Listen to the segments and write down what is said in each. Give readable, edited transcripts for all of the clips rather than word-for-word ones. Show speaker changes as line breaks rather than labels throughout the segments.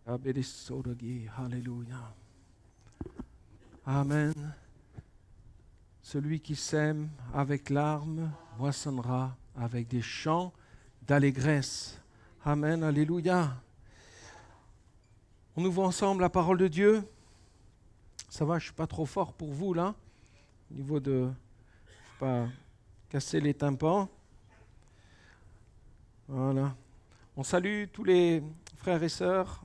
Alléluia. Amen. Celui qui sème avec larmes moissonnera avec des chants d'allégresse. Amen. Alléluia. On ouvre ensemble la parole de Dieu. Ça va, je ne suis pas trop fort pour vous là, au niveau de... Je ne vais pas casser les tympans. Voilà. On salue tous les frères et sœurs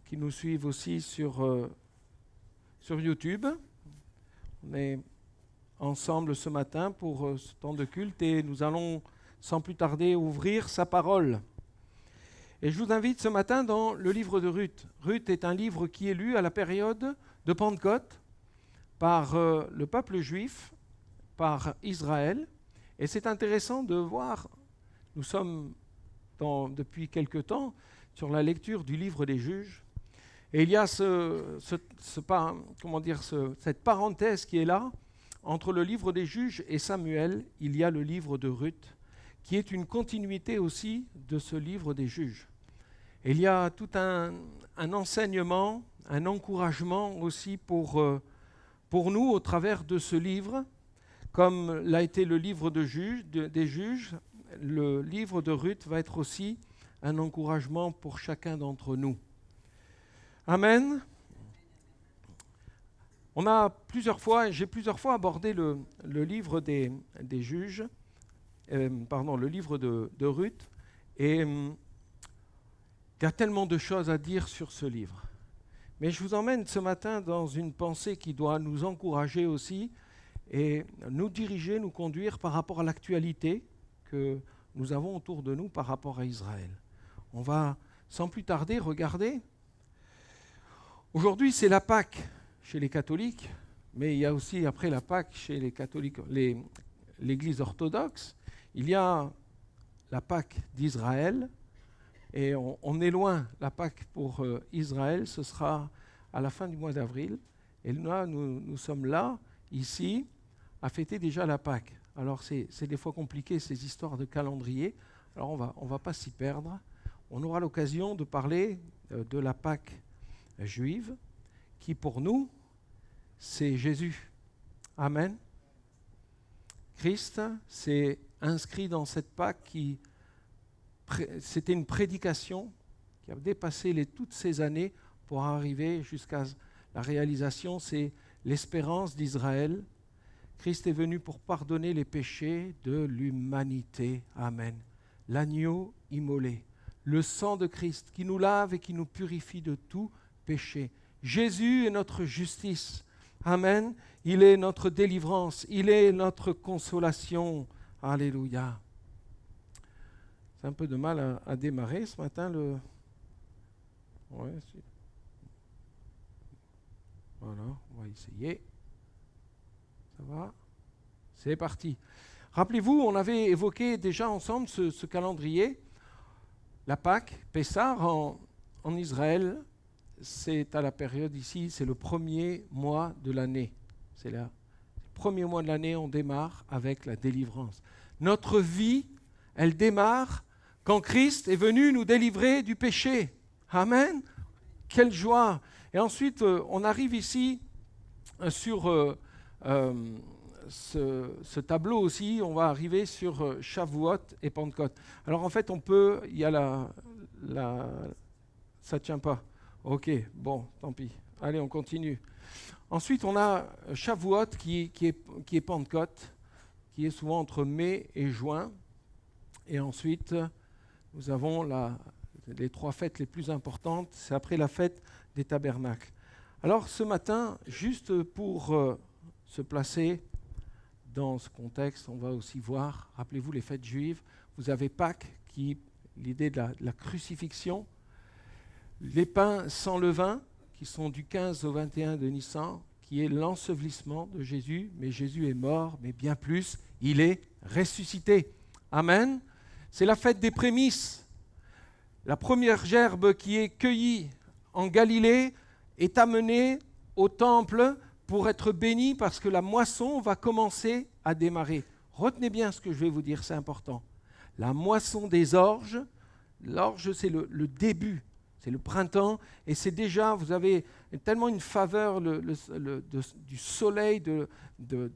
qui nous suivent aussi sur YouTube. On est ensemble ce matin pour ce temps de culte et nous allons sans plus tarder ouvrir sa parole. Et je vous invite ce matin dans le livre de Ruth. Ruth est un livre qui est lu à la période de Pentecôte par le peuple juif, par Israël. Et c'est intéressant de voir, nous sommes depuis quelque temps sur la lecture du livre des juges. Et il y a cette parenthèse qui est là, entre le livre des juges et Samuel, il y a le livre de Ruth, qui est une continuité aussi de ce livre des juges. Et il y a tout un enseignement, un encouragement aussi pour nous au travers de ce livre, comme l'a été le livre des juges, le livre de Ruth va être aussi un encouragement pour chacun d'entre nous. Amen. J'ai plusieurs fois abordé le livre des juges, le livre de Ruth, et il y a tellement de choses à dire sur ce livre. Mais je vous emmène ce matin dans une pensée qui doit nous encourager aussi et nous diriger, nous conduire par rapport à l'actualité que nous avons autour de nous par rapport à Israël. On va sans plus tarder regarder. Aujourd'hui, c'est la Pâque chez les catholiques, mais il y a aussi après la Pâque chez les catholiques, l'Église orthodoxe, il y a la Pâque d'Israël, et on est loin. La Pâque pour Israël, ce sera à la fin du mois d'avril, et là, nous sommes là, ici, à fêter déjà la Pâque. Alors c'est des fois compliqué ces histoires de calendrier, alors on va pas s'y perdre. On aura l'occasion de parler de la Pâque juive, qui pour nous, c'est Jésus. Amen. Christ s'est inscrit dans cette Pâque c'était une prédication qui a dépassé toutes ces années pour arriver jusqu'à la réalisation, c'est l'espérance d'Israël. Christ est venu pour pardonner les péchés de l'humanité. Amen. L'agneau immolé, le sang de Christ qui nous lave et qui nous purifie de tout péché. Jésus est notre justice. Amen. Il est notre délivrance. Il est notre consolation. Alléluia. C'est un peu de mal à démarrer ce matin. Voilà, on va essayer. Ça va? C'est parti. Rappelez-vous, on avait évoqué déjà ensemble ce calendrier. La Pâque, Pessah en Israël, c'est à la période ici, c'est le premier mois de l'année. C'est le premier mois de l'année, on démarre avec la délivrance. Notre vie, elle démarre quand Christ est venu nous délivrer du péché. Amen. Quelle joie. Et ensuite, on arrive ici sur ce tableau aussi, on va arriver sur Shavuot et Pentecôte. Alors en fait, il y a ça ne tient pas. Ok, bon, tant pis. Allez, on continue. Ensuite, on a Shavuot qui est Pentecôte, qui est souvent entre mai et juin. Et ensuite, nous avons les 3 fêtes les plus importantes. C'est après la fête des tabernacles. Alors ce matin, juste pour se placer dans ce contexte, on va aussi voir, rappelez-vous les fêtes juives, vous avez Pâques, l'idée de la crucifixion, les pains sans levain, qui sont du 15 au 21 de Nissan, qui est l'ensevelissement de Jésus, mais Jésus est mort, mais bien plus, il est ressuscité. Amen. C'est la fête des prémices. La première gerbe qui est cueillie en Galilée est amenée au temple pour être bénie parce que la moisson va commencer à démarrer. Retenez bien ce que je vais vous dire, c'est important. La moisson des orges, l'orge c'est le début, C'est le printemps et c'est déjà, vous avez tellement une faveur du soleil de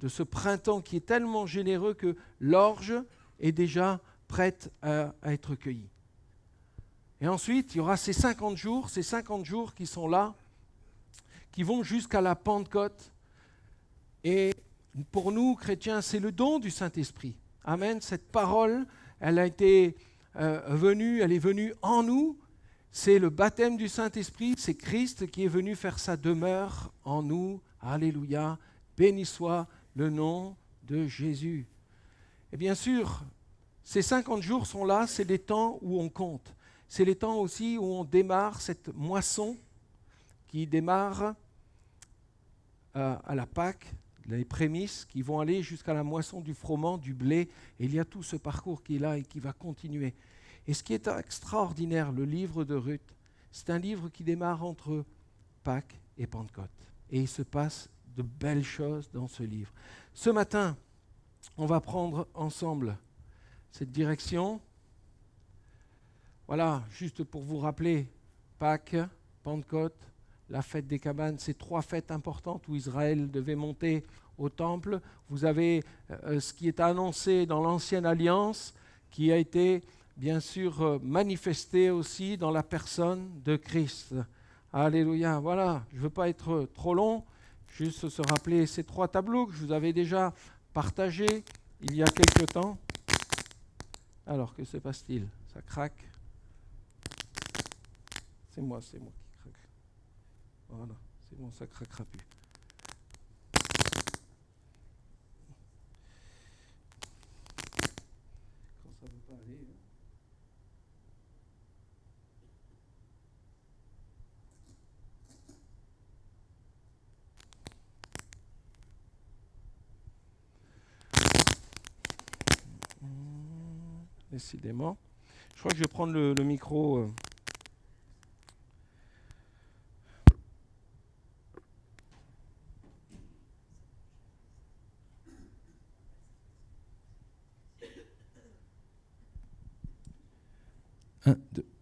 ce printemps qui est tellement généreux que l'orge est déjà prête à être cueillie. Et ensuite, il y aura ces 50 jours qui sont là, qui vont jusqu'à la Pentecôte. Et pour nous, chrétiens, c'est le don du Saint-Esprit. Amen. Cette parole, elle est venue en nous. C'est le baptême du Saint-Esprit. C'est Christ qui est venu faire sa demeure en nous. Alléluia. Béni soit le nom de Jésus. Et bien sûr, ces 50 jours sont là, c'est les temps où on compte. C'est les temps aussi où on démarre cette moisson qui démarre à la Pâque, les prémices qui vont aller jusqu'à la moisson du froment, du blé. Et il y a tout ce parcours qui est là et qui va continuer. Et ce qui est extraordinaire, le livre de Ruth, c'est un livre qui démarre entre Pâques et Pentecôte. Et il se passe de belles choses dans ce livre. Ce matin, on va prendre ensemble cette direction. Voilà, juste pour vous rappeler, Pâques, Pentecôte, la fête des cabanes, ces trois fêtes importantes où Israël devait monter au temple. Vous avez ce qui est annoncé dans l'Ancienne Alliance, qui a été bien sûr manifesté aussi dans la personne de Christ. Alléluia. Voilà, je ne veux pas être trop long, juste se rappeler ces trois tableaux que je vous avais déjà partagés il y a quelque temps. Alors, que se passe-t-il? Ça craque. C'est moi qui craque. Voilà, c'est bon, ça ne craquera plus. Quand ça ne veut pas aller... Décidément. Je crois que je vais prendre le micro.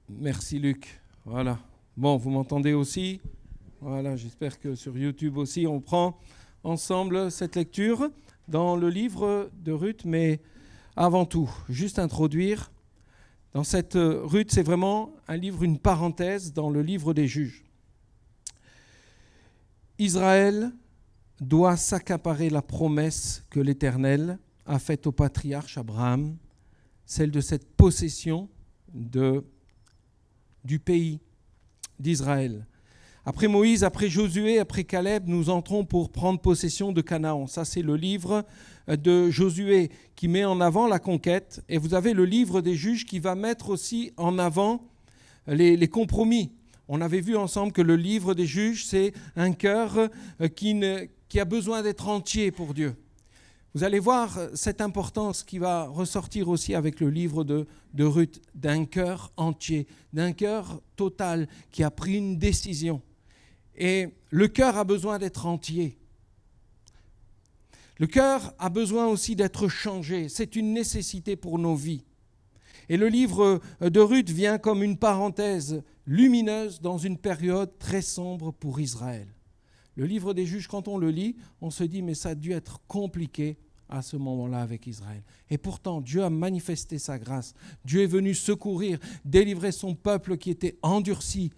Merci Luc. Voilà. Bon, vous m'entendez aussi? Voilà, j'espère que sur YouTube aussi, on prend ensemble cette lecture dans le livre de Ruth, mais avant tout, juste introduire, dans cette Ruth, c'est vraiment un livre, une parenthèse dans le livre des juges. Israël doit s'accaparer la promesse que l'Éternel a faite au patriarche Abraham, celle de cette possession du pays d'Israël. Après Moïse, après Josué, après Caleb, nous entrons pour prendre possession de Canaan. Ça, c'est le livre de Josué qui met en avant la conquête. Et vous avez le livre des juges qui va mettre aussi en avant les compromis. On avait vu ensemble que le livre des juges, c'est un cœur qui a besoin d'être entier pour Dieu. Vous allez voir cette importance qui va ressortir aussi avec le livre de Ruth, d'un cœur entier, d'un cœur total qui a pris une décision. Et le cœur a besoin d'être entier. Le cœur a besoin aussi d'être changé. C'est une nécessité pour nos vies. Et le livre de Ruth vient comme une parenthèse lumineuse dans une période très sombre pour Israël. Le livre des juges, quand on le lit, on se dit mais ça a dû être compliqué à ce moment-là avec Israël. Et pourtant, Dieu a manifesté sa grâce. Dieu est venu secourir, délivrer son peuple qui était endurci,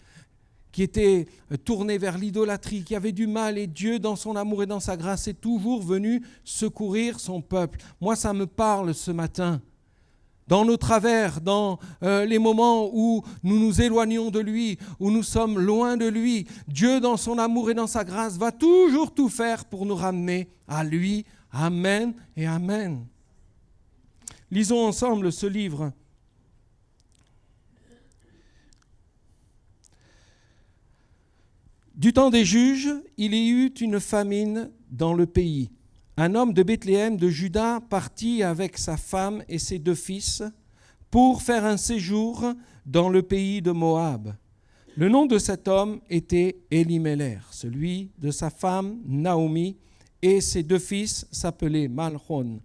qui était tourné vers l'idolâtrie, qui avait du mal, et Dieu, dans son amour et dans sa grâce, est toujours venu secourir son peuple. Moi, ça me parle ce matin. Dans nos travers, dans les moments où nous nous éloignons de lui, où nous sommes loin de lui, Dieu, dans son amour et dans sa grâce, va toujours tout faire pour nous ramener à lui. Amen et amen. Lisons ensemble ce livre. Du temps des juges, il y eut une famine dans le pays. Un homme de Bethléem de Juda partit avec sa femme et ses 2 fils pour faire un séjour dans le pays de Moab. Le nom de cet homme était Elimelech, celui de sa femme Naomi, et ses 2 fils s'appelaient Malchon,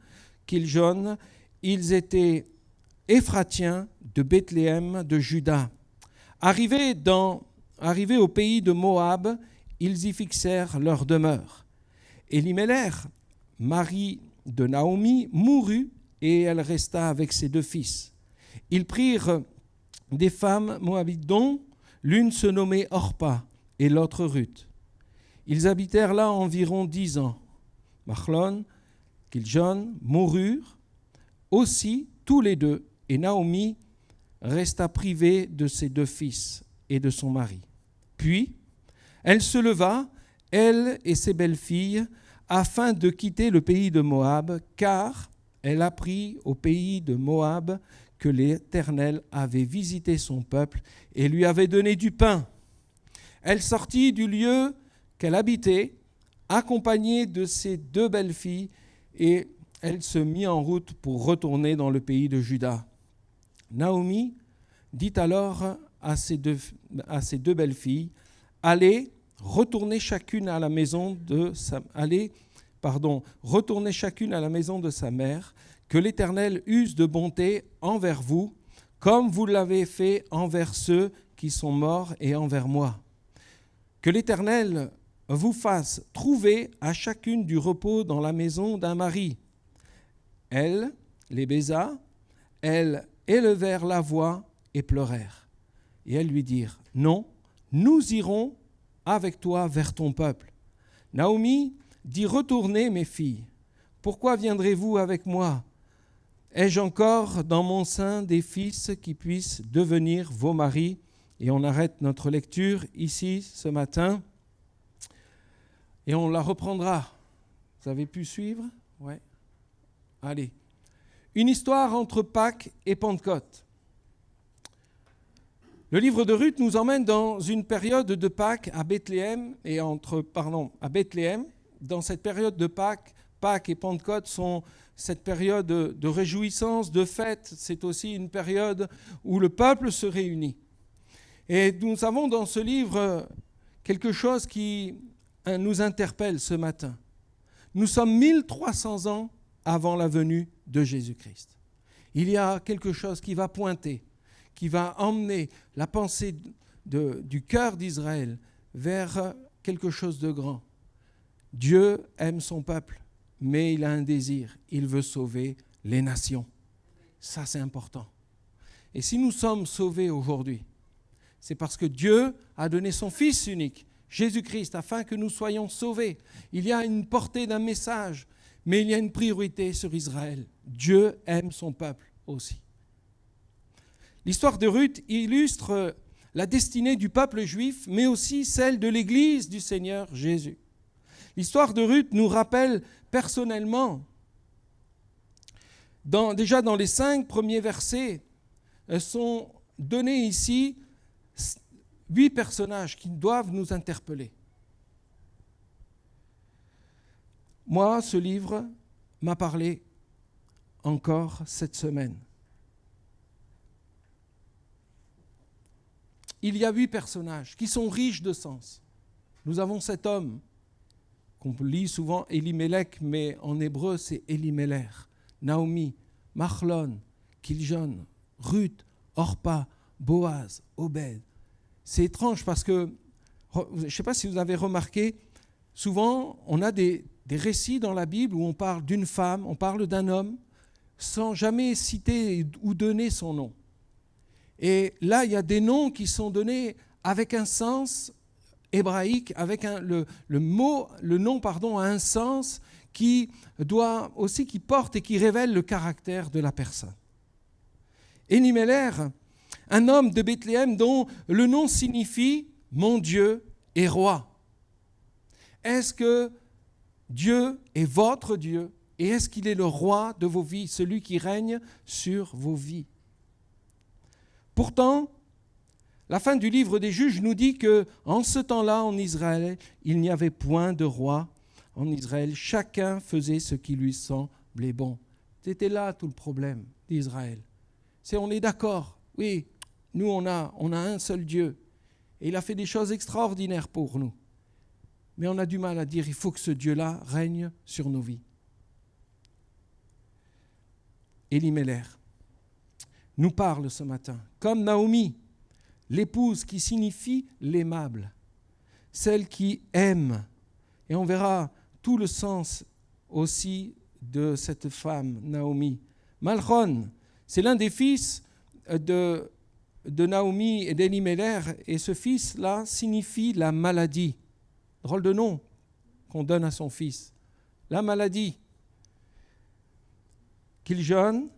Kiljon. Ils étaient Éphratiens de Bethléem de Juda. Arrivés au pays de Moab, ils y fixèrent leur demeure. Elimelech, mari de Naomi, mourut et elle resta avec ses 2 fils. Ils prirent des femmes moabites dont l'une se nommait Orpa et l'autre Ruth. Ils habitèrent là environ 10 ans. Machlon, Kiljon moururent aussi tous les 2 et Naomi resta privée de ses 2 fils et de son mari. Puis, elle se leva, elle et ses belles-filles, afin de quitter le pays de Moab, car elle apprit au pays de Moab que l'Éternel avait visité son peuple et lui avait donné du pain. Elle sortit du lieu qu'elle habitait, accompagnée de ses 2 belles-filles, et elle se mit en route pour retourner dans le pays de Juda. Naomi dit alors à ses deux belles-filles, « Allez, retournez chacune à la maison de sa mère, que l'Éternel use de bonté envers vous, comme vous l'avez fait envers ceux qui sont morts et envers moi. Que l'Éternel vous fasse trouver à chacune du repos dans la maison d'un mari. » Elle les baisa, elles élevèrent la voix et pleurèrent. Et elles lui dirent, « Non, nous irons avec toi vers ton peuple. » Naomi dit, « Retournez, mes filles. Pourquoi viendrez-vous avec moi? Ai-je encore dans mon sein des fils qui puissent devenir vos maris ?» Et on arrête notre lecture ici ce matin. Et on la reprendra. Vous avez pu suivre? Ouais. Allez. Une histoire entre Pâques et Pentecôte. Le livre de Ruth nous emmène dans une période de Pâques à Bethléem à Bethléem. Dans cette période de Pâques et Pentecôte sont cette période de réjouissance, de fête. C'est aussi une période où le peuple se réunit. Et nous avons dans ce livre quelque chose qui nous interpelle ce matin. Nous sommes 1300 ans avant la venue de Jésus-Christ. Il y a quelque chose qui va pointer, qui va emmener la pensée du cœur d'Israël vers quelque chose de grand. Dieu aime son peuple, mais il a un désir, il veut sauver les nations. Ça, c'est important. Et si nous sommes sauvés aujourd'hui, c'est parce que Dieu a donné son Fils unique, Jésus-Christ, afin que nous soyons sauvés. Il y a une portée d'un message, mais il y a une priorité sur Israël. Dieu aime son peuple aussi. L'histoire de Ruth illustre la destinée du peuple juif, mais aussi celle de l'Église du Seigneur Jésus. L'histoire de Ruth nous rappelle personnellement, déjà dans les 5 premiers versets, sont donnés ici 8 personnages qui doivent nous interpeller. Moi, ce livre m'a parlé encore cette semaine. Il y a 8 personnages qui sont riches de sens. Nous avons cet homme qu'on lit souvent Elimelech, mais en hébreu c'est Elimelech, Naomi, Machlon, Kiljon, Ruth, Orpa, Boaz, Obed. C'est étrange parce que, je ne sais pas si vous avez remarqué, souvent on a des récits dans la Bible où on parle d'une femme, on parle d'un homme, sans jamais citer ou donner son nom. Et là, il y a des noms qui sont donnés avec un sens hébraïque, avec le nom a un sens qui porte et qui révèle le caractère de la personne. Elimelech, un homme de Bethléem dont le nom signifie « mon Dieu est roi ». Est-ce que Dieu est votre Dieu et est-ce qu'il est le roi de vos vies, celui qui règne sur vos vies? Pourtant, la fin du livre des Juges nous dit qu'en ce temps-là, en Israël, il n'y avait point de roi. En Israël, chacun faisait ce qui lui semblait bon. C'était là tout le problème d'Israël. On est d'accord, oui, nous on a un seul Dieu. Et il a fait des choses extraordinaires pour nous. Mais on a du mal à dire, il faut que ce Dieu-là règne sur nos vies. Elimelech nous parle ce matin. Comme Naomi, l'épouse qui signifie l'aimable, celle qui aime. Et on verra tout le sens aussi de cette femme, Naomi. Malchon, c'est l'un des fils de Naomi et d'Elimelech, et ce fils-là signifie la maladie. Drôle de nom qu'on donne à son fils. La maladie. Kiljon,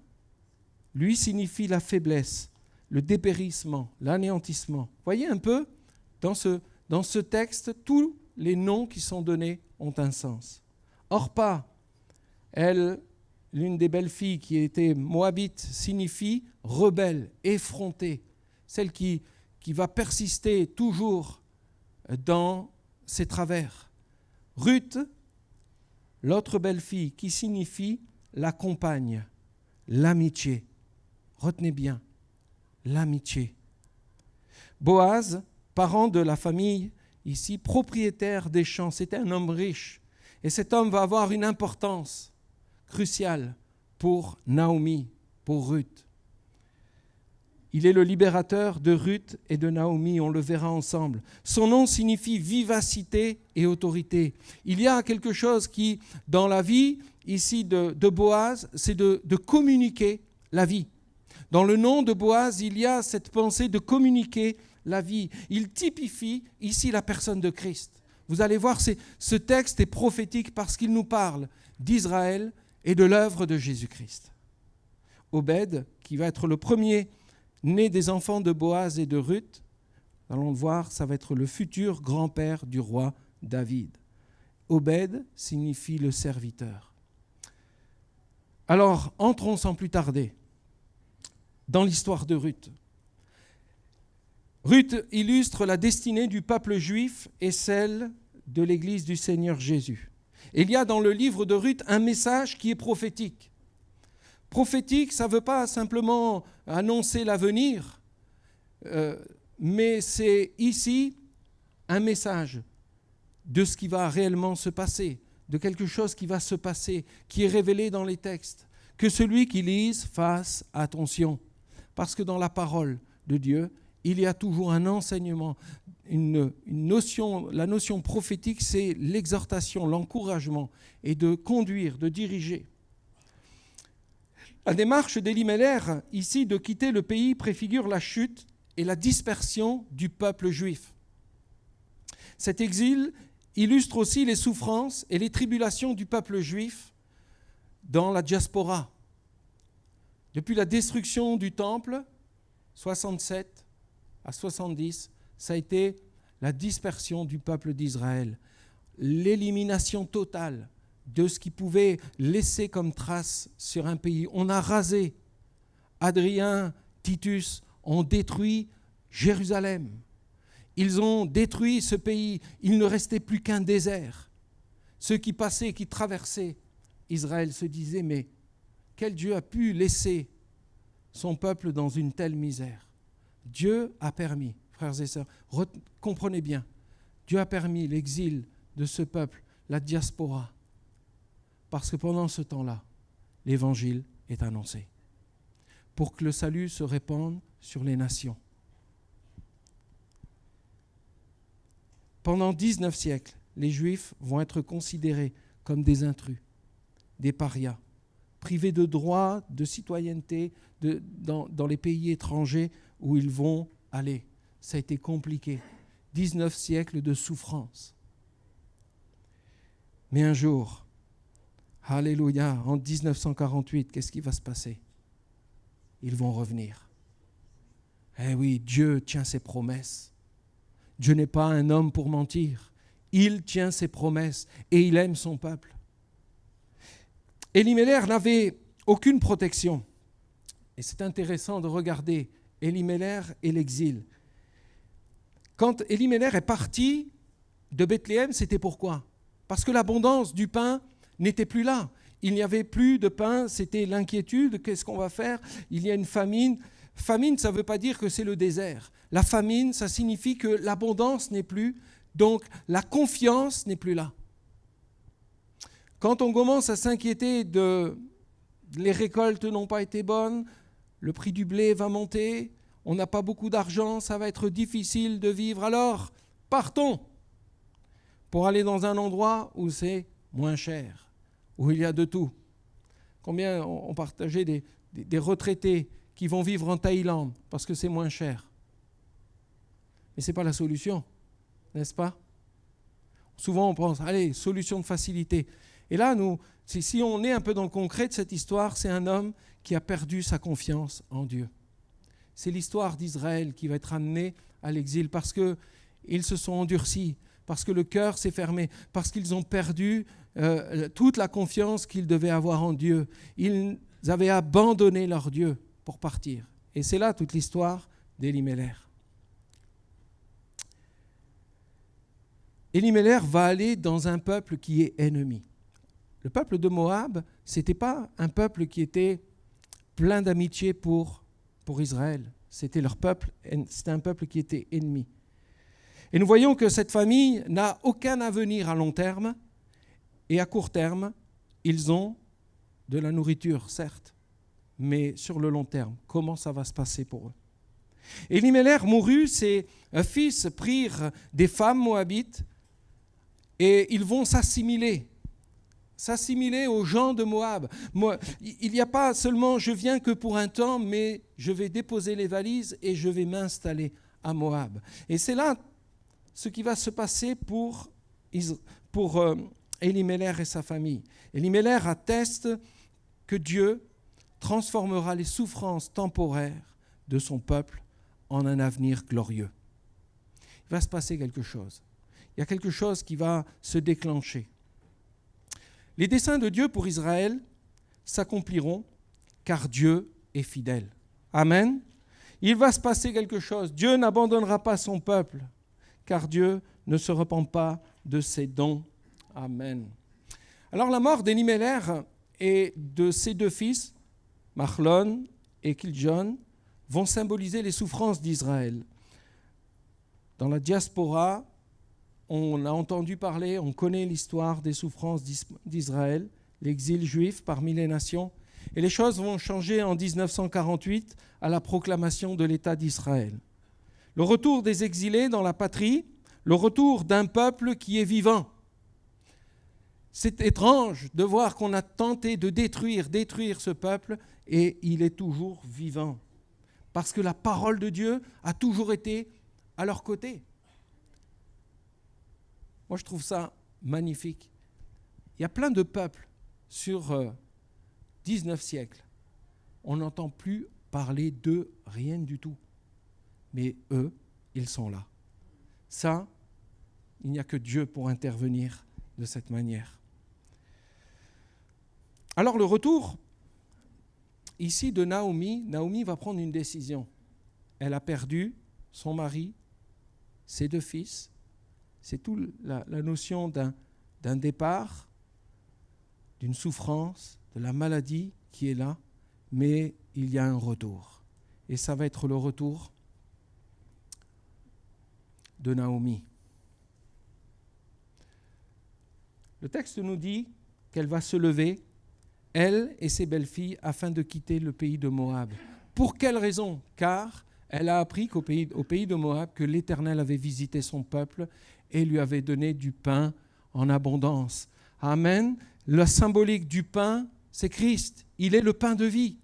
lui, signifie la faiblesse, le dépérissement, l'anéantissement. Voyez un peu, dans ce texte, tous les noms qui sont donnés ont un sens. Orpa, elle, l'une des belles filles qui était moabite, signifie rebelle, effrontée, celle qui va persister toujours dans ses travers. Ruth, l'autre belle fille, qui signifie la compagne, l'amitié. Retenez bien, l'amitié. Boaz, parent de la famille, ici, propriétaire des champs, c'était un homme riche. Et cet homme va avoir une importance cruciale pour Naomi, pour Ruth. Il est le libérateur de Ruth et de Naomi, on le verra ensemble. Son nom signifie vivacité et autorité. Il y a quelque chose qui, dans la vie ici de Boaz, c'est de communiquer la vie. Dans le nom de Boaz, il y a cette pensée de communiquer la vie. Il typifie ici la personne de Christ. Vous allez voir, ce texte est prophétique parce qu'il nous parle d'Israël et de l'œuvre de Jésus-Christ. Obed, qui va être le premier né des enfants de Boaz et de Ruth, allons le voir, ça va être le futur grand-père du roi David. Obed signifie le serviteur. Alors, entrons sans plus tarder dans l'histoire de Ruth. Ruth illustre la destinée du peuple juif et celle de l'Église du Seigneur Jésus. Et il y a dans le livre de Ruth un message qui est prophétique. Prophétique, ça ne veut pas simplement annoncer l'avenir, mais c'est ici un message de ce qui va réellement se passer, de quelque chose qui va se passer, qui est révélé dans les textes. Que celui qui lise fasse attention, parce que dans la parole de Dieu, il y a toujours un enseignement, une notion. La notion prophétique, c'est l'exhortation, l'encouragement, et de conduire, de diriger. La démarche d'Elimelech, ici, de quitter le pays, préfigure la chute et la dispersion du peuple juif. Cet exil illustre aussi les souffrances et les tribulations du peuple juif dans la diaspora. Depuis la destruction du temple, 67 à 70, ça a été la dispersion du peuple d'Israël, l'élimination totale de ce qui pouvait laisser comme trace sur un pays. On a rasé. Adrien, Titus ont détruit Jérusalem. Ils ont détruit ce pays. Il ne restait plus qu'un désert. Ceux qui passaient, qui traversaient Israël se disaient, mais quel Dieu a pu laisser son peuple dans une telle misère? Dieu a permis, frères et sœurs, comprenez bien, Dieu a permis l'exil de ce peuple, la diaspora, parce que pendant ce temps-là, l'Évangile est annoncé, pour que le salut se répande sur les nations. Pendant 19 siècles, les Juifs vont être considérés comme des intrus, des parias, privés de droits, de citoyenneté dans les pays étrangers où ils vont aller. Ça a été compliqué. 19 siècles de souffrance. Mais un jour, alléluia, en 1948, qu'est-ce qui va se passer? Ils vont revenir. Eh oui, Dieu tient ses promesses. Dieu n'est pas un homme pour mentir. Il tient ses promesses et il aime son peuple. Elimelech n'avait aucune protection. Et c'est intéressant de regarder Elimelech et l'exil. Quand Elimelech est parti de Bethléem, c'était pourquoi? Parce que l'abondance du pain n'était plus là. Il n'y avait plus de pain, c'était l'inquiétude, qu'est-ce qu'on va faire? Il y a une famine. Famine, ça ne veut pas dire que c'est le désert. La famine, ça signifie que l'abondance n'est plus, donc la confiance n'est plus là. Quand on commence à s'inquiéter les récoltes n'ont pas été bonnes, le prix du blé va monter, on n'a pas beaucoup d'argent, ça va être difficile de vivre, alors partons pour aller dans un endroit où c'est moins cher, où il y a de tout. Combien ont partagé des retraités qui vont vivre en Thaïlande parce que c'est moins cher. Mais ce n'est pas la solution, n'est-ce pas? Souvent on pense, allez, solution de facilité. Et là, si on est un peu dans le concret de cette histoire, c'est un homme qui a perdu sa confiance en Dieu. C'est l'histoire d'Israël qui va être amenée à l'exil parce qu'ils se sont endurcis, parce que le cœur s'est fermé, parce qu'ils ont perdu toute la confiance qu'ils devaient avoir en Dieu. Ils avaient abandonné leur Dieu pour partir. Et c'est là toute l'histoire d'Elimelech. Elimelech va aller dans un peuple qui est ennemi. Le peuple de Moab, ce n'était pas un peuple qui était plein d'amitié pour Israël. C'était un peuple qui était ennemi. Et nous voyons que cette famille n'a aucun avenir à long terme, et à court terme, ils ont de la nourriture, certes, mais sur le long terme, comment ça va se passer pour eux? Elimelech mourut, ses fils prirent des femmes moabites, et ils vont s'assimiler aux gens de Moab. Il n'y a pas seulement « je viens que pour un temps », mais je vais déposer les valises et je vais m'installer à Moab. Et c'est là ce qui va se passer pour Elimelech et sa famille. Elimelech atteste que Dieu transformera les souffrances temporaires de son peuple en un avenir glorieux. Il va se passer quelque chose. Il y a quelque chose qui va se déclencher. Les desseins de Dieu pour Israël s'accompliront car Dieu est fidèle. Amen. Il va se passer quelque chose. Dieu n'abandonnera pas son peuple car Dieu ne se repent pas de ses dons. Amen. Alors la mort d'Elimelech et de ses deux fils, Mahlon et Kiljon, vont symboliser les souffrances d'Israël. Dans la diaspora, on a entendu parler, on connaît l'histoire des souffrances d'Israël, l'exil juif parmi les nations. Et les choses vont changer en 1948 à la proclamation de l'État d'Israël. Le retour des exilés dans la patrie, le retour d'un peuple qui est vivant. C'est étrange de voir qu'on a tenté de détruire ce peuple et il est toujours vivant. Parce que la parole de Dieu a toujours été à leur côté. Moi, je trouve ça magnifique. Il y a plein de peuples sur 19 siècles. On n'entend plus parler d'eux, rien du tout. Mais eux, ils sont là. Ça, il n'y a que Dieu pour intervenir de cette manière. Alors, le retour ici de Naomi va prendre une décision. Elle a perdu son mari, ses deux fils. C'est toute la notion d'un départ, d'une souffrance, de la maladie qui est là, mais il y a un retour. Et ça va être le retour de Naomi. Le texte nous dit qu'elle va se lever, elle et ses belles-filles, afin de quitter le pays de Moab. Pour quelle raison? Car elle a appris au pays de Moab que l'Éternel avait visité son peuple et lui avait donné du pain en abondance. Amen. La symbolique du pain, c'est Christ. Il est le pain de vie.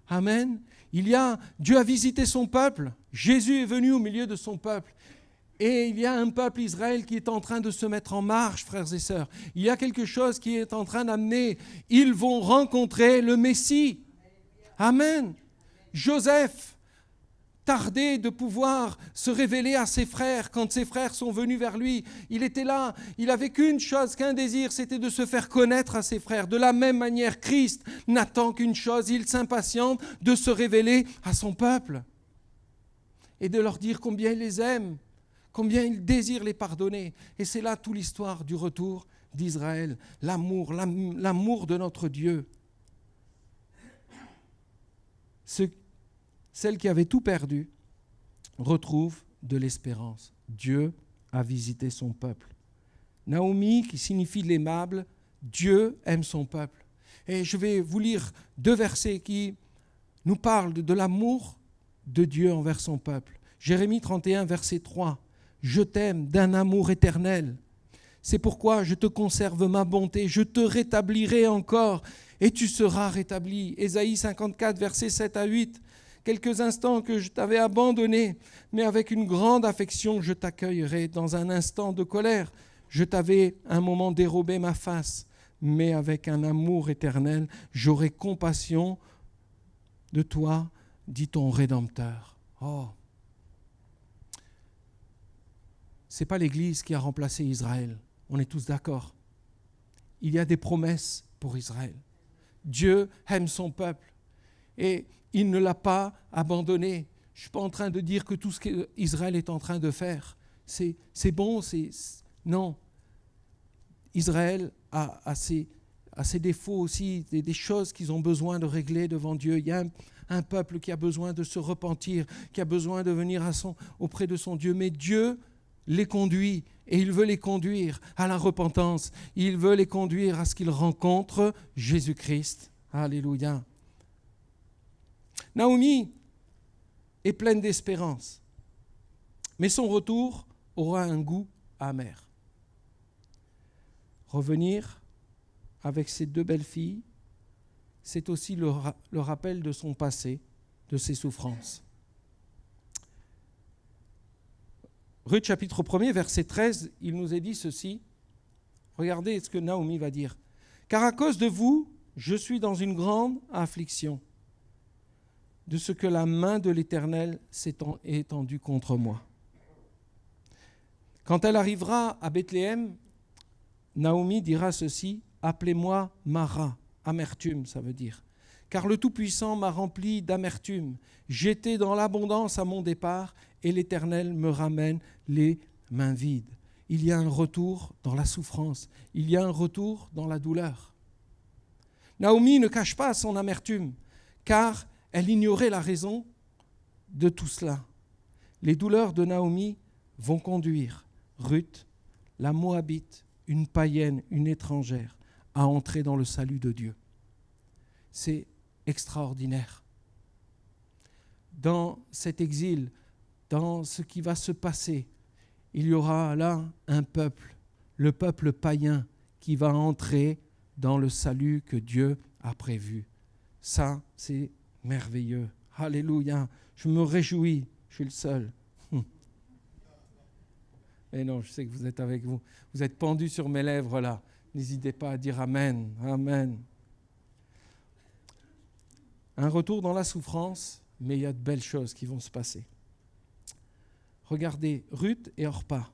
Amen. Dieu a visité son peuple. Jésus est venu au milieu de son peuple. Et il y a un peuple Israël qui est en train de se mettre en marche, frères et sœurs. Il y a quelque chose qui est en train d'amener. Ils vont rencontrer le Messie. Amen. Joseph tardait de pouvoir se révéler à ses frères quand ses frères sont venus vers lui. Il était là, il n'avait qu'une chose, qu'un désir, c'était de se faire connaître à ses frères. De la même manière, Christ n'attend qu'une chose, il s'impatiente de se révéler à son peuple et de leur dire combien il les aime, combien il désire les pardonner. Et c'est là toute l'histoire du retour d'Israël, l'amour de notre Dieu. Celle qui avait tout perdu retrouve de l'espérance. Dieu a visité son peuple. Naomi, qui signifie l'aimable, Dieu aime son peuple. Et je vais vous lire 2 versets qui nous parlent de l'amour de Dieu envers son peuple. Jérémie 31, verset 3. Je t'aime d'un amour éternel. C'est pourquoi je te conserve ma bonté, je te rétablirai encore et tu seras rétabli. Ésaïe 54, versets 7 à 8. Quelques instants que je t'avais abandonné, mais avec une grande affection je t'accueillerai. Dans un instant de colère, je t'avais un moment dérobé ma face, mais avec un amour éternel, j'aurai compassion de toi, dit ton Rédempteur. Oh, ce n'est pas l'Église qui a remplacé Israël. On est tous d'accord. Il y a des promesses pour Israël. Dieu aime son peuple et il ne l'a pas abandonné. Je ne suis pas en train de dire que tout ce qu'Israël est en train de faire, c'est bon. Non. Israël a ses défauts aussi, des choses qu'ils ont besoin de régler devant Dieu. Il y a un peuple qui a besoin de se repentir, qui a besoin de venir auprès de son Dieu. Mais Dieu les conduit et il veut les conduire à la repentance. Il veut les conduire à ce qu'ils rencontrent Jésus-Christ. Alléluia. Naomi est pleine d'espérance, mais son retour aura un goût amer. Revenir avec ses 2 belles filles, c'est aussi le rappel de son passé, de ses souffrances. Ruth chapitre 1er, verset 13, il nous est dit ceci. Regardez ce que Naomi va dire. « Car à cause de vous, je suis dans une grande affliction, de ce que la main de l'Éternel s'est étendue contre moi. » Quand elle arrivera à Bethléem, Naomi dira ceci, « Appelez-moi Mara », amertume ça veut dire, « car le Tout-Puissant m'a rempli d'amertume. J'étais dans l'abondance à mon départ et l'Éternel me ramène les mains vides. » Il y a un retour dans la souffrance, il y a un retour dans la douleur. Naomi ne cache pas son amertume, car elle ignorait la raison de tout cela. Les douleurs de Naomi vont conduire Ruth, la Moabite, une païenne, une étrangère, à entrer dans le salut de Dieu. C'est extraordinaire. Dans cet exil, dans ce qui va se passer, il y aura là un peuple, le peuple païen, qui va entrer dans le salut que Dieu a prévu. Ça, c'est merveilleux. Alléluia. Je me réjouis. Je suis le seul. Et non, je sais que vous êtes avec vous. Vous êtes pendus sur mes lèvres là. N'hésitez pas à dire Amen. Amen. Un retour dans la souffrance, mais il y a de belles choses qui vont se passer. Regardez, Ruth et Orpa.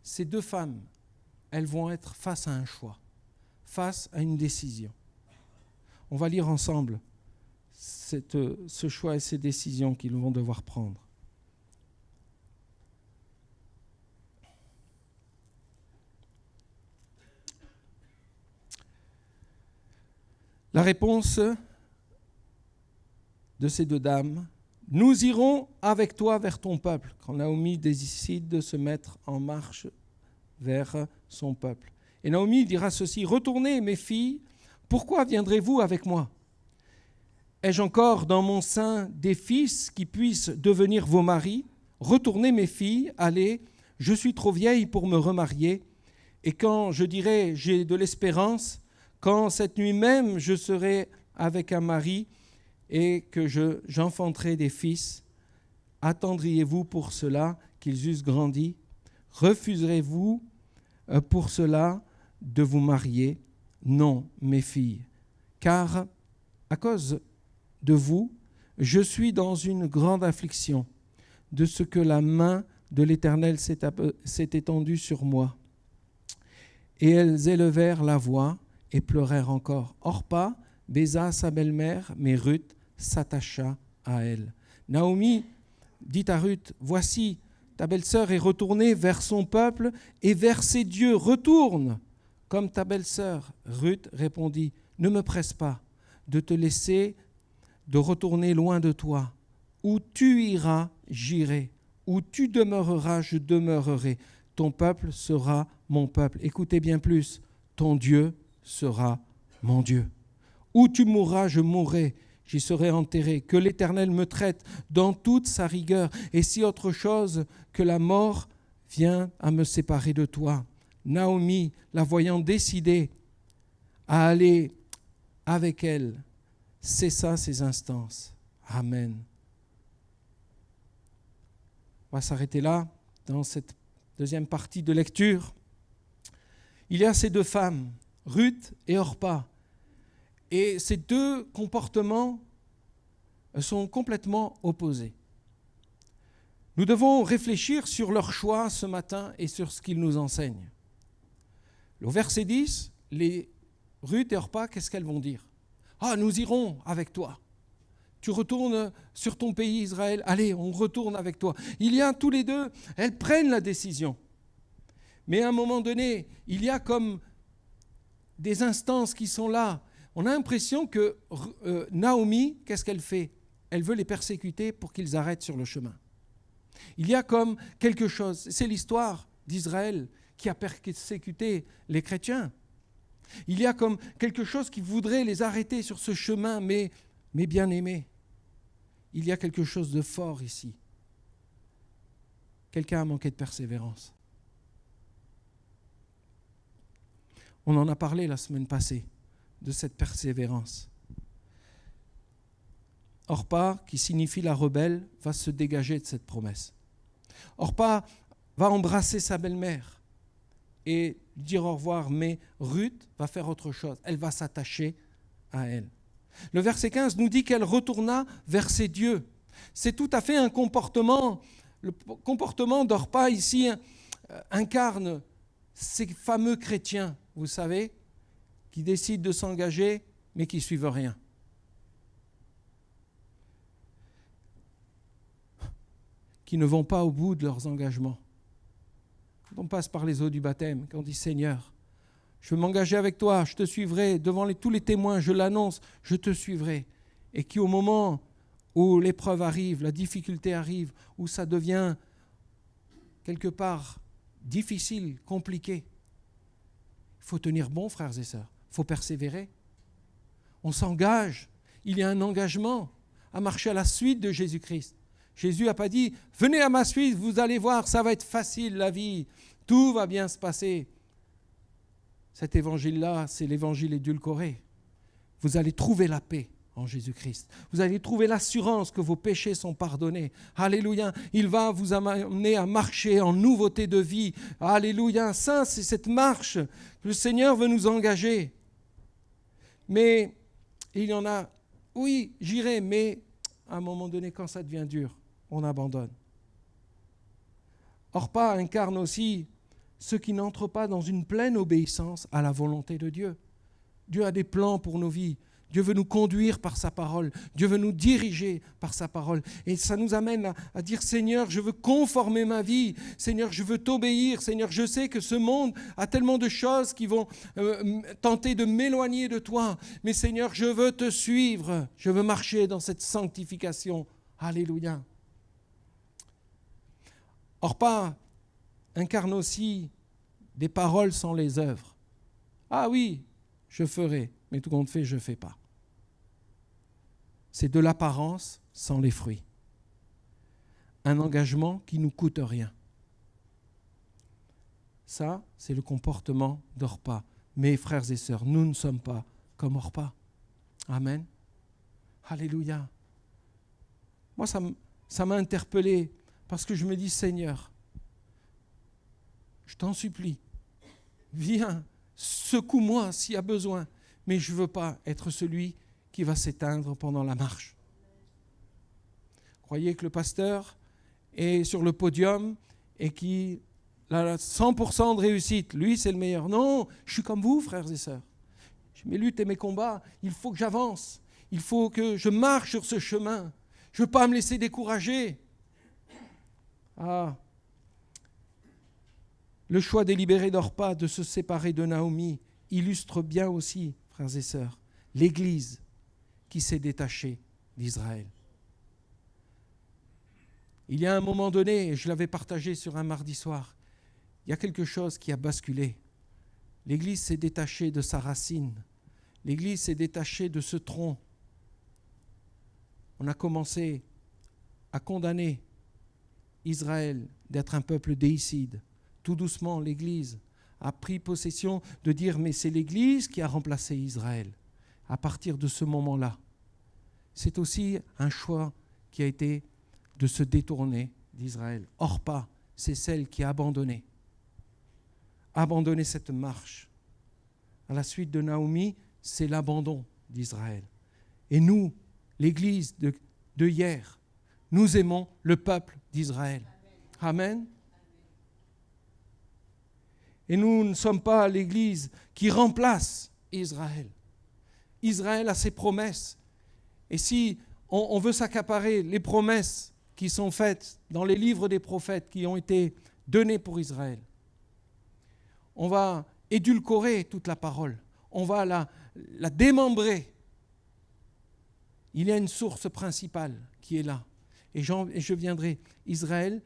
Ces 2 femmes, elles vont être face à un choix, face à une décision. On va lire ensemble ce choix et ces décisions qu'ils vont devoir prendre. La réponse de ces 2 dames, « Nous irons avec toi vers ton peuple », quand Naomi décide de se mettre en marche vers son peuple. Et Naomi dira ceci, « Retournez, mes filles, pourquoi viendrez-vous avec moi ? Ai-je encore dans mon sein des fils qui puissent devenir vos maris ? Retournez, mes filles, allez, je suis trop vieille pour me remarier. Et quand je dirai, j'ai de l'espérance, quand cette nuit même je serai avec un mari et que j'enfanterai des fils, attendriez-vous pour cela qu'ils eussent grandi ? Refuserez-vous pour cela de vous marier ? Non, mes filles, car à cause de vous, je suis dans une grande affliction de ce que la main de l'Éternel s'est étendue sur moi. Et elles élevèrent la voix et pleurèrent encore. Orpa baisa sa belle-mère, mais Ruth s'attacha à elle. Naomi dit à Ruth, « Voici, ta belle-sœur est retournée vers son peuple et vers ses dieux. Retourne comme ta belle-sœur. » Ruth répondit, « Ne me presse pas de te laisser, de retourner loin de toi. Où tu iras, j'irai. Où tu demeureras, je demeurerai. Ton peuple sera mon peuple. » Écoutez bien plus, ton Dieu sera mon Dieu. Où tu mourras, je mourrai. j'y serai enterré. Que l'Éternel me traite dans toute sa rigueur, et si autre chose que la mort vient à me séparer de toi. » Naomi, la voyant décidée à aller avec elle, cessa ses instances. Amen. On va s'arrêter là, dans cette deuxième partie de lecture. Il y a ces deux femmes, Ruth et Orpa. Et ces deux comportements sont complètement opposés. Nous devons réfléchir sur leur choix ce matin et sur ce qu'ils nous enseignent. Au verset 10, Ruth et Orpa, qu'est-ce qu'elles vont dire ? « Ah, nous irons avec toi. Tu retournes sur ton pays Israël. Allez, on retourne avec toi. » Il y a tous les deux, elles prennent la décision. Mais à un moment donné, il y a comme des instances qui sont là. On a l'impression que Naomi, qu'est-ce qu'elle fait ? Elle veut les persécuter pour qu'ils arrêtent sur le chemin. Il y a comme quelque chose, c'est l'histoire d'Israël qui a persécuté les chrétiens. Il y a comme quelque chose qui voudrait les arrêter sur ce chemin, mais bien-aimés, il y a quelque chose de fort ici. Quelqu'un a manqué de persévérance. On en a parlé la semaine passée, de cette persévérance. Orpa, qui signifie la rebelle, va se dégager de cette promesse. Orpa va embrasser sa belle-mère et dire au revoir, mais Ruth va faire autre chose. Elle va s'attacher à elle. Le verset 15 nous dit qu'elle retourna vers ses dieux. C'est tout à fait un comportement. Le comportement d'Orpa ici incarne ces fameux chrétiens, vous savez, qui décident de s'engager, mais qui ne suivent rien. Qui ne vont pas au bout de leurs engagements. Quand on passe par les eaux du baptême, quand on dit « Seigneur, je veux m'engager avec toi, je te suivrai, devant tous les témoins, je l'annonce, je te suivrai. » Et qui au moment où l'épreuve arrive, la difficulté arrive, où ça devient quelque part difficile, compliqué, il faut tenir bon, frères et sœurs, il faut persévérer. On s'engage, il y a un engagement à marcher à la suite de Jésus-Christ. Jésus n'a pas dit « Venez à ma suite, vous allez voir, ça va être facile la vie, tout va bien se passer. » Cet évangile-là, c'est l'évangile édulcoré. Vous allez trouver la paix en Jésus-Christ. Vous allez trouver l'assurance que vos péchés sont pardonnés. Alléluia. Il va vous amener à marcher en nouveauté de vie. Alléluia. Ça, c'est cette marche que le Seigneur veut nous engager. Mais il y en a, oui, j'irai, mais à un moment donné, quand ça devient dur, on abandonne. Orpa incarne aussi ceux qui n'entrent pas dans une pleine obéissance à la volonté de Dieu. Dieu a des plans pour nos vies. Dieu veut nous conduire par sa parole. Dieu veut nous diriger par sa parole. Et ça nous amène à dire « Seigneur, je veux conformer ma vie. Seigneur, je veux t'obéir. Seigneur, je sais que ce monde a tellement de choses qui vont tenter de m'éloigner de toi. Mais Seigneur, je veux te suivre. Je veux marcher dans cette sanctification. » Alléluia. Orpa incarne aussi des paroles sans les œuvres. Ah oui, je ferai, mais tout compte fait, je ne fais pas. C'est de l'apparence sans les fruits. Un engagement qui ne nous coûte rien. Ça, c'est le comportement d'Orpa. Mes frères et sœurs, nous ne sommes pas comme Orpa. Amen. Alléluia. Moi, ça m'a interpellé parce que je me dis, Seigneur, je t'en supplie, viens, secoue-moi s'il y a besoin, mais je ne veux pas être celui qui va s'éteindre pendant la marche. Croyez que le pasteur est sur le podium et qu'il a 100% de réussite. Lui, c'est le meilleur. Non, je suis comme vous, frères et sœurs. J'ai mes luttes et mes combats. Il faut que j'avance. Il faut que je marche sur ce chemin. Je ne veux pas me laisser décourager. Ah, le choix délibéré d'Orpa de se séparer de Naomi illustre bien aussi, frères et sœurs, l'Église qui s'est détachée d'Israël. Il y a un moment donné, je l'avais partagé sur un mardi soir, il y a quelque chose qui a basculé. L'Église s'est détachée de sa racine. L'Église s'est détachée de ce tronc. on a commencé à condamner Israël d'être un peuple déicide. Tout doucement, l'Église a pris possession de dire mais c'est l'Église qui a remplacé Israël. À partir de ce moment-là, c'est aussi un choix qui a été de se détourner d'Israël. Orpa, c'est celle qui a abandonné cette marche. À la suite de Naomi, c'est l'abandon d'Israël. Et nous, l'Église de hier, nous aimons le peuple d'Israël. Amen. Et nous ne sommes pas l'Église qui remplace Israël. Israël a ses promesses. Et si on veut s'accaparer les promesses qui sont faites dans les livres des prophètes qui ont été donnés pour Israël, on va édulcorer toute la parole. On va la démembrer. Il y a une source principale qui est là. Et je viendrai. Israël,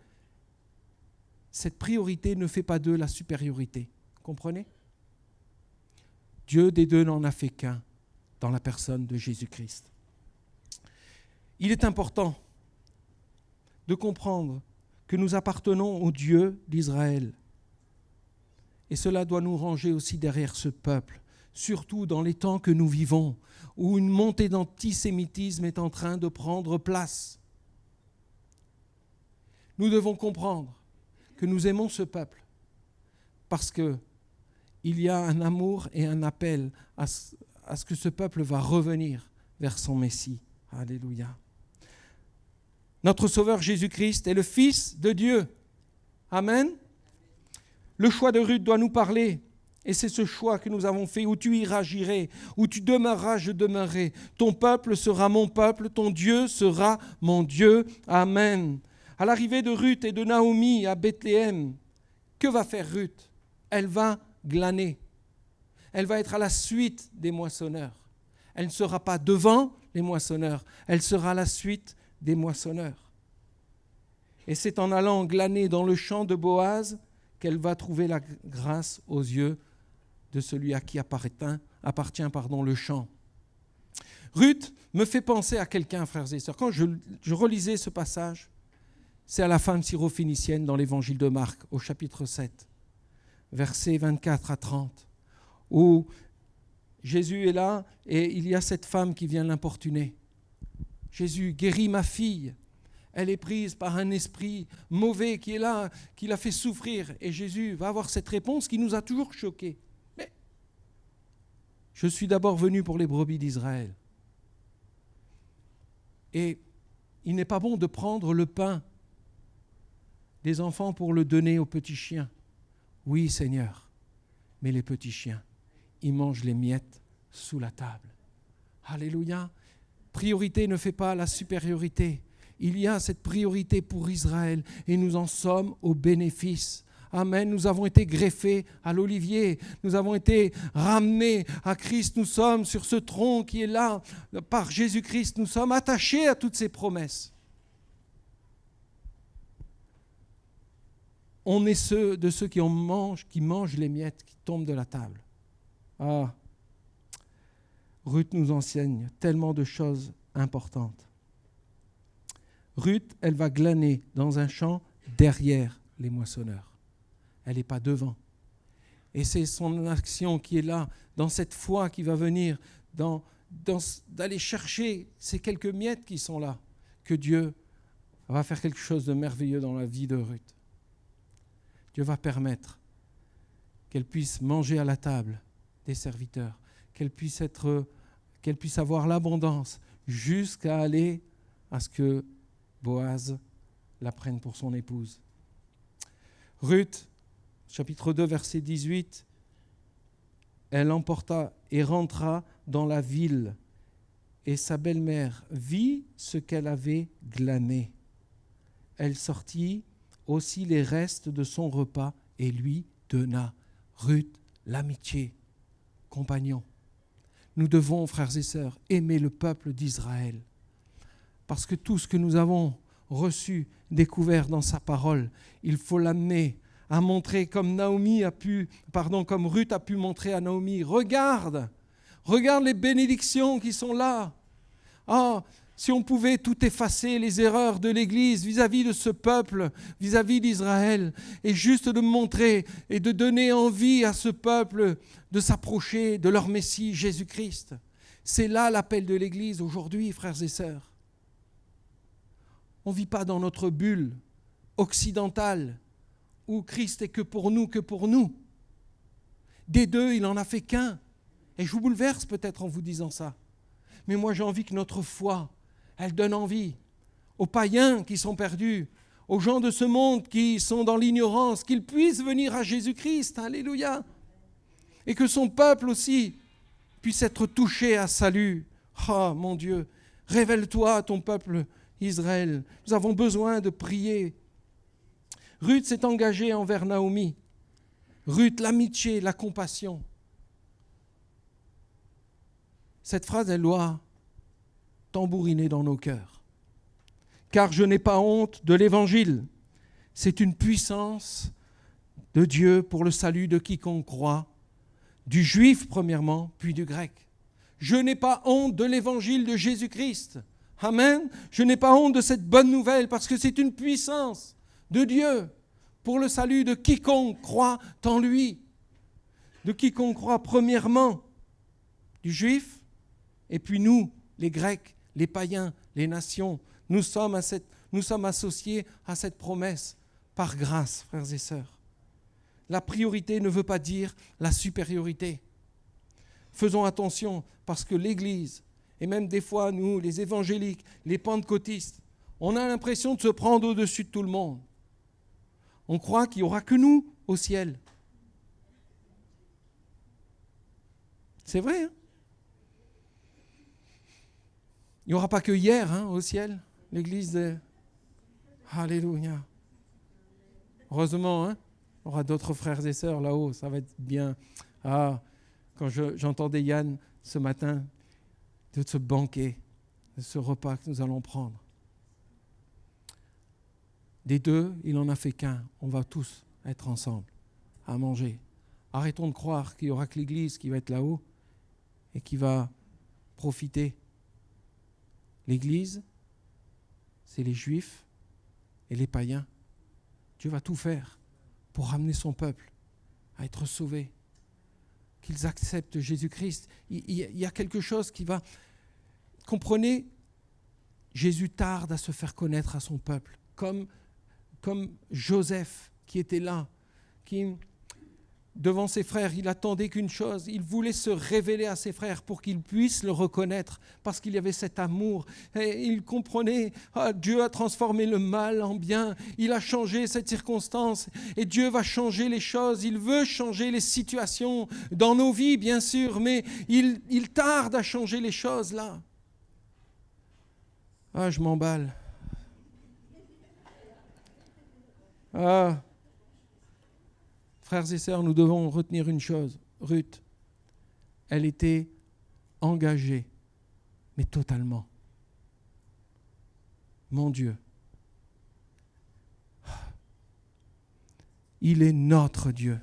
cette priorité ne fait pas d'eux la supériorité. Comprenez ? Dieu des deux n'en a fait qu'un dans la personne de Jésus-Christ. Il est important de comprendre que nous appartenons au Dieu d'Israël. Et cela doit nous ranger aussi derrière ce peuple, surtout dans les temps que nous vivons, où une montée d'antisémitisme est en train de prendre place. Nous devons comprendre que nous aimons ce peuple parce qu'il y a un amour et un appel à ce que ce peuple va revenir vers son Messie. Alléluia. Notre Sauveur Jésus-Christ est le Fils de Dieu. Amen. Le choix de Ruth doit nous parler. Et c'est ce choix que nous avons fait. Où tu iras, j'irai. Où tu demeureras, je demeurerai. Ton peuple sera mon peuple. Ton Dieu sera mon Dieu. Amen. À l'arrivée de Ruth et de Naomi à Bethléem, que va faire Ruth ? Elle va glaner. Elle va être à la suite des moissonneurs. Elle ne sera pas devant les moissonneurs. Elle sera à la suite des moissonneurs. Et c'est en allant glaner dans le champ de Boaz qu'elle va trouver la grâce aux yeux de celui à qui appartient le champ. Ruth me fait penser à quelqu'un, frères et sœurs. Quand je relisais ce passage, c'est à la femme syrophénicienne dans l'évangile de Marc, au chapitre 7, versets 24 à 30, où Jésus est là et il y a cette femme qui vient l'importuner. Jésus, guéris ma fille. Elle est prise par un esprit mauvais qui est là, qui l'a fait souffrir. Et Jésus va avoir cette réponse qui nous a toujours choqués. Mais je suis d'abord venu pour les brebis d'Israël. Et il n'est pas bon de prendre le pain des enfants pour le donner aux petits chiens. Oui, Seigneur, mais les petits chiens, ils mangent les miettes sous la table. Alléluia. Priorité ne fait pas la supériorité. Il y a cette priorité pour Israël et nous en sommes au bénéfice. Amen. Nous avons été greffés à l'olivier. Nous avons été ramenés à Christ. Nous sommes sur ce tronc qui est là par Jésus-Christ. Nous sommes attachés à toutes ces promesses. On est ceux qui mangent les miettes qui tombent de la table. Ah, Ruth nous enseigne tellement de choses importantes. Ruth, elle va glaner dans un champ derrière les moissonneurs. Elle n'est pas devant. Et c'est son action qui est là, dans cette foi qui va venir, d'aller chercher ces quelques miettes qui sont là, que Dieu va faire quelque chose de merveilleux dans la vie de Ruth. Dieu va permettre qu'elle puisse manger à la table des serviteurs, qu'elle puisse avoir l'abondance jusqu'à aller à ce que Boaz la prenne pour son épouse. Ruth, chapitre 2, verset 18, elle emporta et rentra dans la ville, et sa belle-mère vit ce qu'elle avait glané. Elle sortit aussi les restes de son repas et lui donna. Ruth, l'amitié, compagnon. Nous devons, frères et sœurs, aimer le peuple d'Israël. Parce que tout ce que nous avons reçu, découvert dans sa parole, il faut l'amener à montrer comme Ruth a pu montrer à Naomi. Regarde les bénédictions qui sont là. Ah, Si on pouvait tout effacer, les erreurs de l'Église vis-à-vis de ce peuple, vis-à-vis d'Israël, et juste de montrer et de donner envie à ce peuple de s'approcher de leur Messie, Jésus-Christ. C'est là l'appel de l'Église aujourd'hui, frères et sœurs. On ne vit pas dans notre bulle occidentale où Christ est que pour nous, que pour nous. Des deux, il n'en a fait qu'un. Et je vous bouleverse peut-être en vous disant ça. Mais moi, j'ai envie que notre foi, elle donne envie aux païens qui sont perdus, aux gens de ce monde qui sont dans l'ignorance, qu'ils puissent venir à Jésus-Christ. Alléluia. Et que son peuple aussi puisse être touché à salut. Oh mon Dieu, révèle-toi à ton peuple Israël. Nous avons besoin de prier. Ruth s'est engagée envers Naomi. Ruth, l'amitié, la compassion. Cette phrase, elle doit tambouriner dans nos cœurs. Car je n'ai pas honte de l'Évangile. C'est une puissance de Dieu pour le salut de quiconque croit, du juif premièrement, puis du grec. Je n'ai pas honte de l'Évangile de Jésus-Christ. Amen. Je n'ai pas honte de cette bonne nouvelle parce que c'est une puissance de Dieu pour le salut de quiconque croit en lui. De quiconque croit premièrement, du juif, et puis nous, les Grecs, les païens, les nations, nous sommes associés à cette promesse par grâce, frères et sœurs. La priorité ne veut pas dire la supériorité. Faisons attention parce que l'Église, et même des fois nous, les évangéliques, les pentecôtistes, on a l'impression de se prendre au-dessus de tout le monde. On croit qu'il n'y aura que nous au ciel. C'est vrai, hein? Il n'y aura pas que hier au ciel, l'église de... Alléluia. Heureusement, il y aura d'autres frères et sœurs là-haut, ça va être bien. Quand j'entendais Yann ce matin, de ce banquet, de ce repas que nous allons prendre. Des deux, il n'en a fait qu'un. On va tous être ensemble à manger. Arrêtons de croire qu'il n'y aura que l'église qui va être là-haut et qui va profiter. L'Église, c'est les Juifs et les païens. Dieu va tout faire pour ramener son peuple à être sauvé. Qu'ils acceptent Jésus-Christ. Il y a quelque chose qui va... Comprenez, Jésus tarde à se faire connaître à son peuple. Comme Joseph qui était là, qui... Devant ses frères, il attendait qu'une chose, il voulait se révéler à ses frères pour qu'ils puissent le reconnaître, parce qu'il y avait cet amour. Et il comprenait, Dieu a transformé le mal en bien, il a changé cette circonstance, et Dieu va changer les choses, il veut changer les situations dans nos vies, bien sûr, mais il tarde à changer les choses là. Je m'emballe. Frères et sœurs, nous devons retenir une chose. Ruth, elle était engagée, mais totalement. Mon Dieu, il est notre Dieu.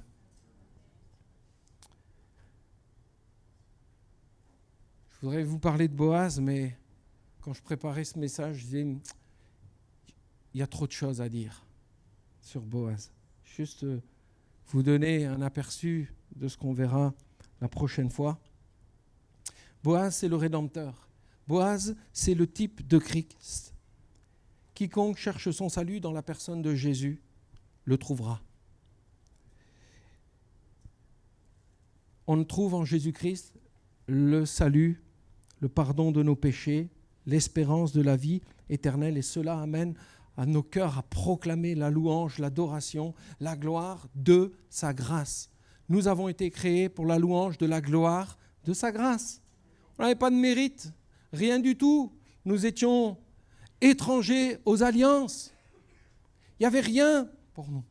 Je voudrais vous parler de Boaz, mais quand je préparais ce message, je disais, il y a trop de choses à dire sur Boaz. Juste... vous donner un aperçu de ce qu'on verra la prochaine fois. Boaz, c'est le Rédempteur. Boaz, c'est le type de Christ. Quiconque cherche son salut dans la personne de Jésus le trouvera. On trouve en Jésus-Christ le salut, le pardon de nos péchés, l'espérance de la vie éternelle, et cela amène à nos cœurs à proclamer la louange, l'adoration, la gloire de sa grâce. Nous avons été créés pour la louange de la gloire de sa grâce. On n'avait pas de mérite, rien du tout. Nous étions étrangers aux alliances. Il n'y avait rien pour nous.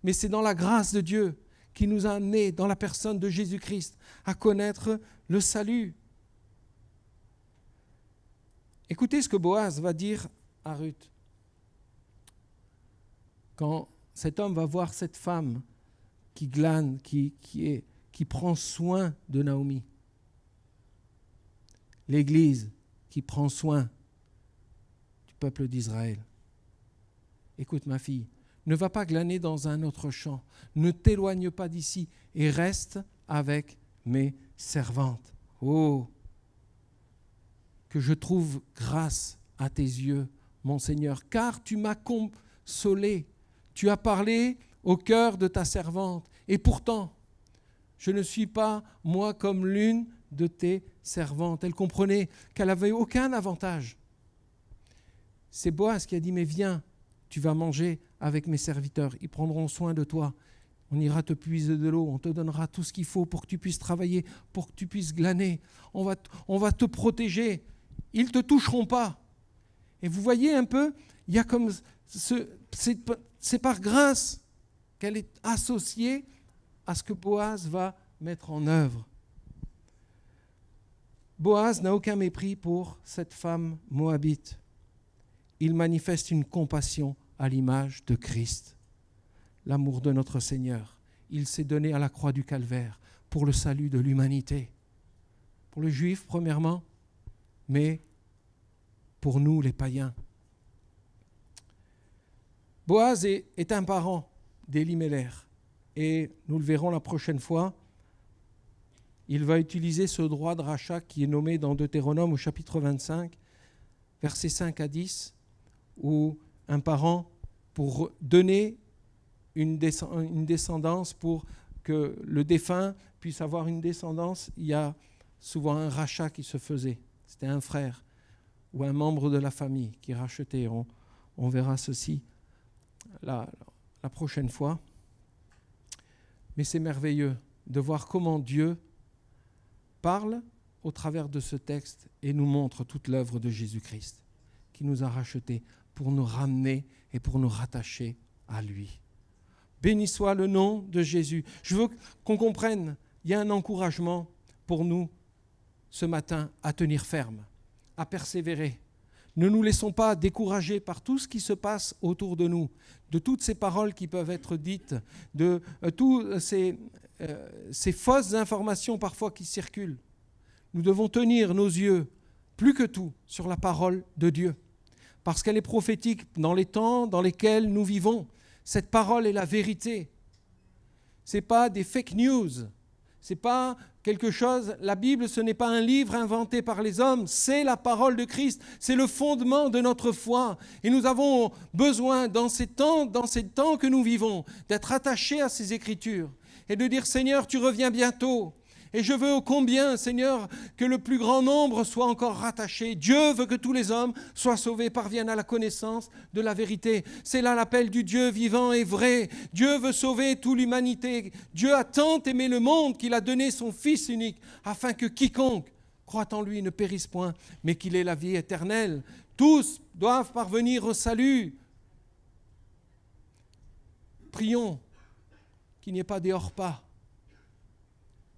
Mais c'est dans la grâce de Dieu qui nous a amenés, dans la personne de Jésus-Christ, à connaître le salut. Écoutez ce que Boaz va dire à Ruth. Quand cet homme va voir cette femme qui glane, qui prend soin de Naomi. L'Église qui prend soin du peuple d'Israël. Écoute ma fille, ne va pas glaner dans un autre champ, ne t'éloigne pas d'ici et reste avec mes servantes. Oh, que je trouve grâce à tes yeux, mon Seigneur, car tu m'as consolé, tu as parlé au cœur de ta servante, et pourtant, je ne suis pas, moi, comme l'une de tes servantes. Elle comprenait qu'elle n'avait aucun avantage. C'est Boaz qui a dit, mais viens, tu vas manger avec mes serviteurs, ils prendront soin de toi. On ira te puiser de l'eau, on te donnera tout ce qu'il faut pour que tu puisses travailler, pour que tu puisses glaner. On va te protéger. Ils ne te toucheront pas. Et vous voyez un peu, il y a comme c'est par grâce qu'elle est associée à ce que Boaz va mettre en œuvre. Boaz n'a aucun mépris pour cette femme moabite. Il manifeste une compassion à l'image de Christ, l'amour de notre Seigneur. Il s'est donné à la croix du Calvaire pour le salut de l'humanité. Pour le juif, premièrement, mais pour nous, les païens. Boaz est un parent d'Elimelech. Et nous le verrons la prochaine fois. Il va utiliser ce droit de rachat qui est nommé dans Deutéronome au chapitre 25, versets 5 à 10, où un parent, pour donner une descendance, pour que le défunt puisse avoir une descendance, il y a souvent un rachat qui se faisait. C'était un frère ou un membre de la famille qui rachetait. On verra ceci la prochaine fois. Mais c'est merveilleux de voir comment Dieu parle au travers de ce texte et nous montre toute l'œuvre de Jésus-Christ qui nous a rachetés pour nous ramener et pour nous rattacher à lui. Béni soit le nom de Jésus. Je veux qu'on comprenne, il y a un encouragement pour nous ce matin à tenir ferme, à persévérer. Ne nous laissons pas décourager par tout ce qui se passe autour de nous, de toutes ces paroles qui peuvent être dites, de toutes ces fausses informations parfois qui circulent. Nous devons tenir nos yeux, plus que tout, sur la parole de Dieu, parce qu'elle est prophétique dans les temps dans lesquels nous vivons. Cette parole est la vérité. Ce n'est pas des fake news. Ce n'est pas quelque chose, la Bible, ce n'est pas un livre inventé par les hommes, c'est la parole de Christ, c'est le fondement de notre foi. Et nous avons besoin, dans ces temps que nous vivons, d'être attachés à ces Écritures et de dire, Seigneur, tu reviens bientôt. Et je veux ô combien, Seigneur, que le plus grand nombre soit encore rattaché. Dieu veut que tous les hommes soient sauvés, parviennent à la connaissance de la vérité. C'est là l'appel du Dieu vivant et vrai. Dieu veut sauver toute l'humanité. Dieu a tant aimé le monde qu'il a donné son Fils unique, afin que quiconque croit en lui ne périsse point, mais qu'il ait la vie éternelle. Tous doivent parvenir au salut. Prions qu'il n'y ait pas des hors-pas.